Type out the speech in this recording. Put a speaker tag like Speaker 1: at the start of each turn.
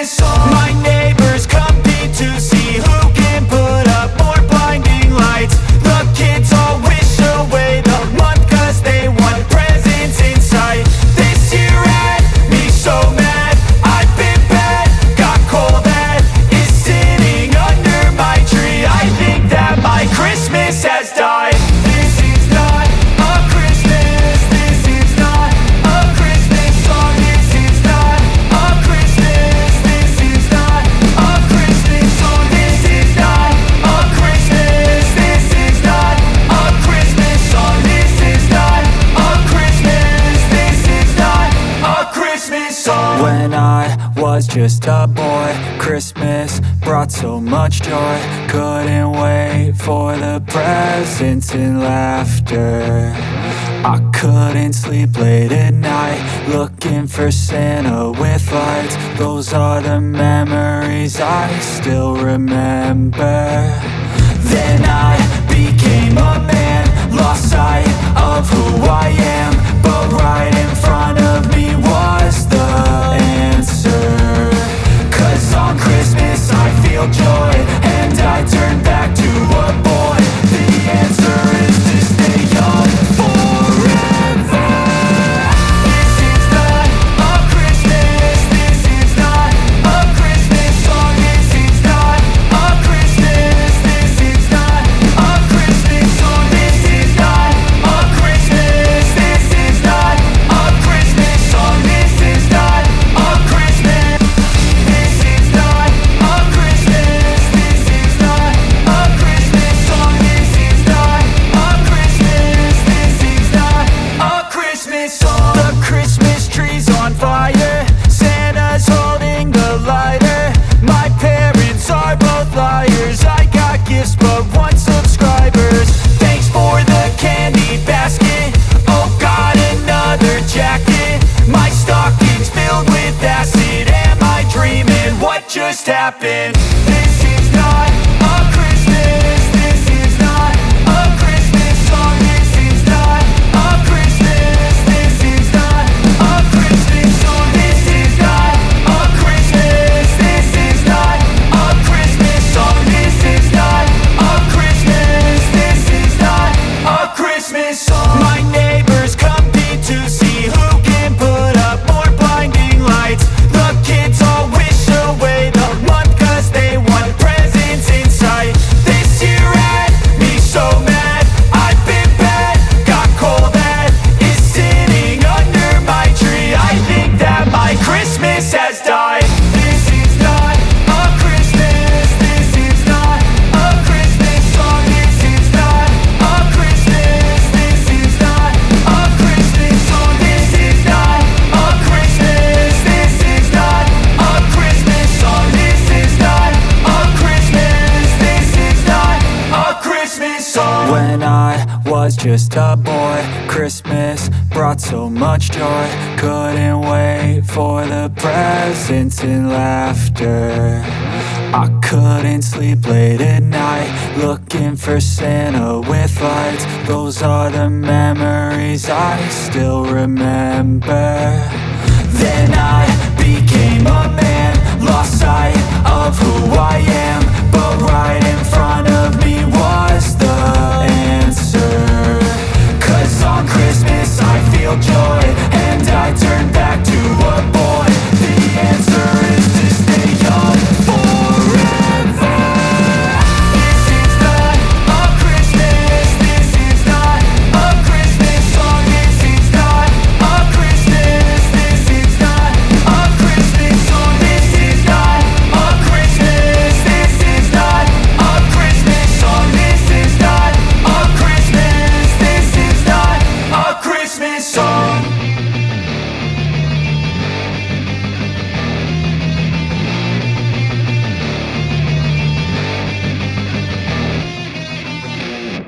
Speaker 1: Christmas song. My neighbors compete to see who can put up more blinding lights. The kids all wish away the month cause they want presents in sight. This year had me so mad, I've been bad, got coal that is sitting under my tree. I think that my Christmas has died. This is not a Christmas, this is not a Christmas song. This is not a Christmas, this is not a Christmas song. This is not a Christmas, this is not a Christmas song. This is not a Christmas, this is not a Christmas song. When I was just a boy, Christmas brought so much joy. Couldn't wait for the presents and laughter. I couldn't sleep late at night, looking for Santa with lights. Those are the memories I still remember. Then I became a man, lost sight of who I am. But right in front of me was the answer. Cause on Christmas I feel joy, and I turn back to a boy. The answer is to stay young forever. This is not a Christmas, this is not a Christmas song. This is not a Christmas, this is not a Christmas song. This is not a Christmas, this is not a Christmas song. This is not a Christmas, this is not a Christmas, this is not a Christmas song. This is not a Christmas, this is not a Christmas song. The Christmas tree's on fire, Santa's holding the lighter. My parents are both liars, I got gifts but one subscribers. Thanks for the candy basket, oh got another jacket. My stocking's filled with acid, am I dreaming? What just happened? This is not a Christmas, this is not a Christmas song. This is not a Christmas, this is not a Christmas song. This is not a Christmas, this is not a Christmas song. This is not a Christmas, this is not a Christmas song. My neighbors compete to see who can put up more blinding lights. The kids all wish away the month cause they want presents in sight. This year had me so mad, I've been bad, got coal that is sitting under my tree. I think that my Christmas has died. This is not a Christmas, this is not a Christmas song. This is not a Christmas, this is not a Christmas song. This is not a Christmas, this is not a Christmas song. This is not a Christmas, this is not a Christmas song. When I was just a boy, Christmas brought so much joy. Couldn't wait for the presents and laughter. I couldn't sleep late at night, looking for Santa with lights. Those are the memories I still remember. Then I became a man,